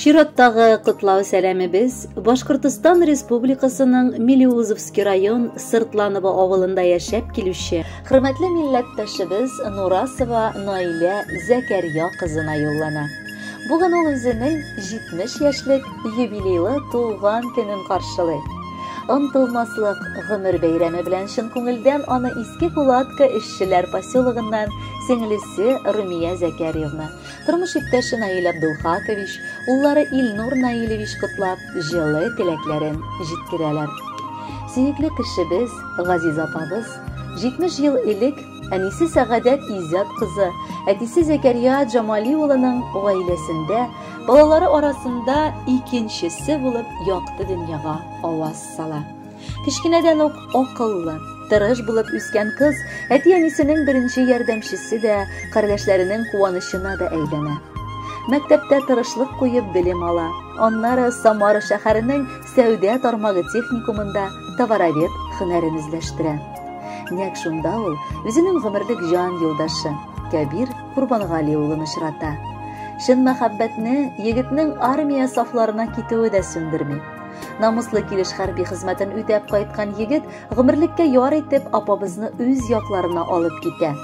Чираттагы кытлау сәләмебез Башкортстан Республикасының Мелеузовский район Сыртланова авылында яшәп килүче хөрмәтле милләттәшебез Нурасова Наилә Зәкәрия кызына юллана. Бүген ул үзенең 70 яшьлек юбилейлы туган көнен каршылый. Онтылмаслык гомер бәйрәме белән чын күңелдән аны Иске Кулатка эшчеләр поселогыннан сеңлесе Румия Зәкәриевна, тормыш иптәше Наил Абдулхакович, уллары Илнур Наилевич котлап, җылы теләкләрен җиткерәләр. Сөекле кешебез Газиз апабыз 70 ел элек әнисе Сәгадәт Изят кызы, әтисе Зәкәрия Җамали улының гаиләсендә балалары арасында икенчесе булып якты дөньяга аваз сала. Кичкенәдән үк акыллы, тырыш булып үскән кыз әти-әнисенең беренче ярдәмчесе дә, кардәшләренең куанычына да әйләнә. Мәктәптә тырышлык куеп белем ала. Аннары Самара шәһәренең Сәүдә тармагы техникумында товаровед һөнәрен үзләштерә. Нәкъ шунда ул үзенең гомерлек җан юлдашы Кәбир Курбангали улын очрата. Шын мәхәббәтне егетнең армия сафларына китүе дә сүндерми. Намуслы килеш хәрби хезмәтен үтәп кайткан егет гомерлеккә яр итеп апабызны үз якларына алып китә.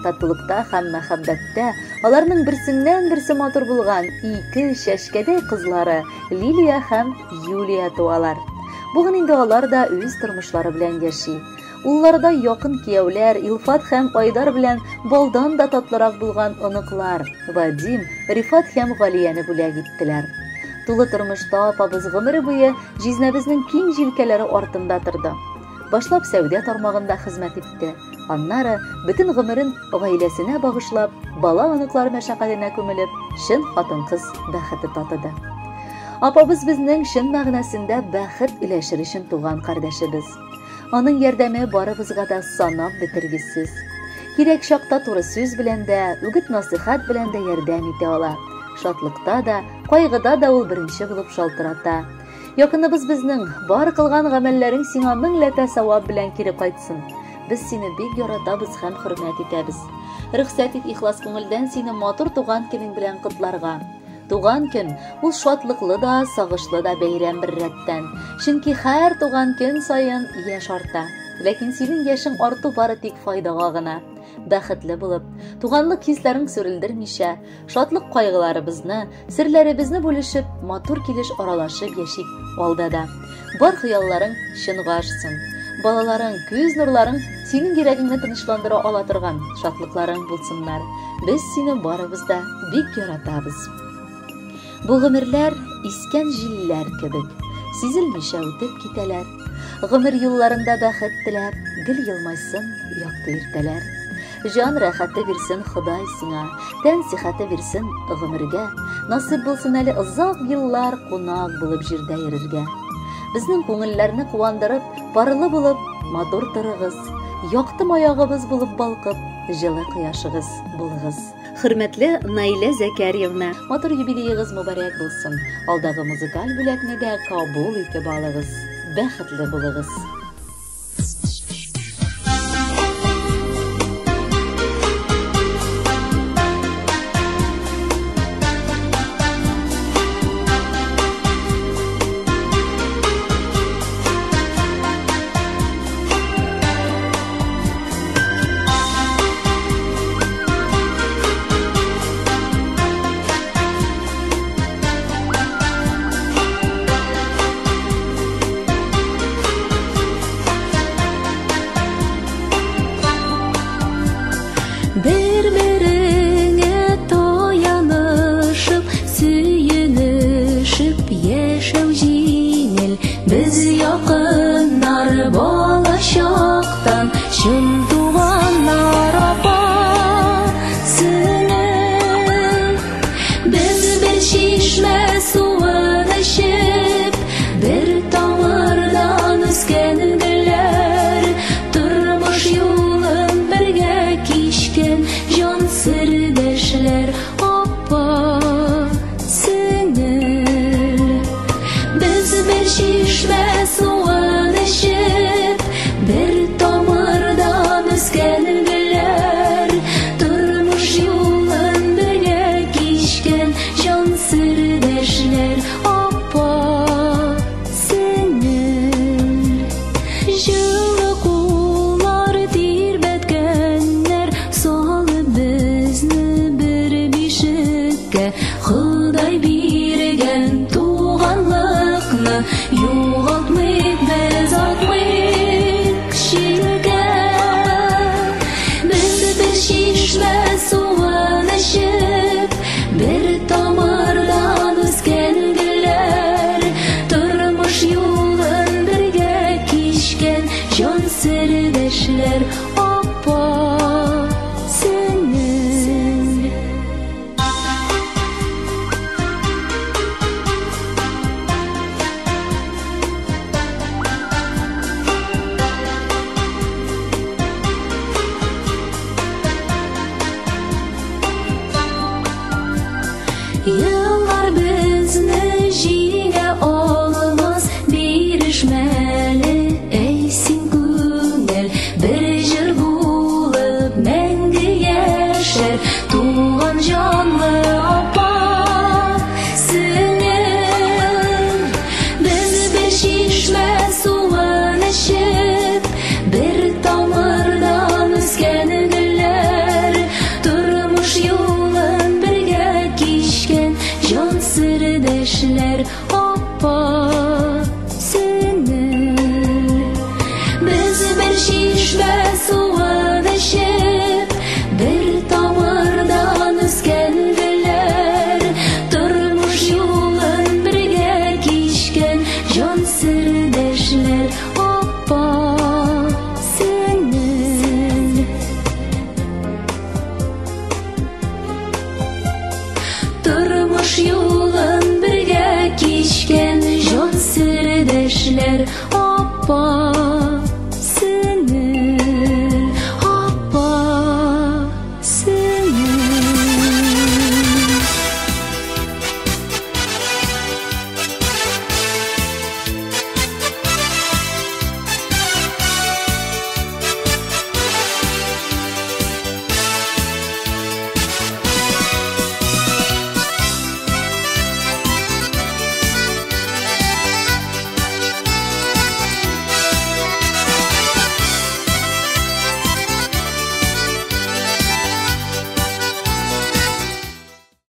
Татлыкта һәм мәхәббәттә аларның берсеннән-берсе матур булган ике шәшкәдәй кызлары Лилия һәм Юлия туалар. Бүген инде алар да үз тормышлары белән яши. Улларда якын кияүләр Илфат һәм Айдар белән балдан да татлырак булган оныклар Вадим, Рифат һәм Галияне бүләк иттеләр. Тулы тормышта апабыз гомере буе җизнәбезнең киң җилкәләре артында торды. Башлап Сәүдә тармагында хезмәт итте. Аннары бөтен гомерен гаиләсенә багышлап, бала-оныклар мәшәкатенә күмелеп, чын хатын-кыз бәхете татыды. Апабыз безнең чын мәгънәсендә бәхет иләшер өчен туган кардәшебез. Аның ярдәме барыбызга да санап бетергесез. Кирәк чакта туры сүз белән дә, үгет-насихат белән дә ярдәм итә ала. Шатлыкта да, кайгыда да ул беренче булып шалтырата. Якыныбыз безнең бар кылган гамәлләрең сиңа меңләтә савап белән кире кайтсын. Без сине бик яратабыз һәм хөрмәт итәбез. Рөхсәт ит ихлас күңелдән сине матур туган көнең белән котларга. Туган көн ул шатлыклы да, сагышлы да бәйрәм бер рәттән. Чөнки һәр туган көн саен яшь арта. Ләкин синең яшең арту бары тик файдага гына. Бәхетле булып, туганлык хисләрен сүрелдермичә, шатлык кайгыларыбызны, серләребезне бүлешеп, матур килеш аралашып яшик алдада. Бар хыялларың чынга ашсын. Балаларың, күз нурларың синең йөрәгеңне тынычландыра ала торган шатлыкларың булсыннар. Без сине барыбыз да бик яратабыз. Бу гомерләр искән җилләр кебек, сизелмичә үтеп китәләр. Гомер юлларында бәхет теләп, гөл елмайсын якты иртәләр. Җан рәхәте бирсен Ходай сиңа, тән сихәте бирсен гомергә. Насыйп булсын әле озак еллар кунак булып җирдә йөрергә. Безнең күңелләрне куандырып, парлы булып, матур торыгыз. Якты маягыбыз булып балкып, җылы кояшыгыз булыгыз. Хөрмәтле Наилә Зәкәриевна, матур юбилеегыз мөбарәк булсын. Алдагы музыкаль бүләкне дә кабул итеп алыгыз. Бәхетле булыгыз. Turmuş yolun birge kişken can sırdaşlar. sirdeşler appa singil Жылы қолар тербеткенler салып безне бір бишікке Құдай берген туғанлықны жоғалтмайық біз атмайық шерге Біз бір шешме суын ішіп бір тамырдан өскен гүлдер Тұрмыш жолын бірге кешкен жан сірдешлер апа сіңіл Yıllar bizni жиңе алмас берішмәлі әйсін көңіл бір жыр болып мәңгі яшар туған жанлы апа сіңіл біз бір шешме суын ішіп бір тамырдан өскен гүлдер тұрмыш жолын бірге кешкен жан сірдешлер апа сіңіл біз бір шешме суын ішіп бір тамырдан өскен гүлдер тұрмыш жолын бірге кешкен жан сірдешлер апа сіңіл Тұрмыш жолын бірге кешкен жан сірдешлер апа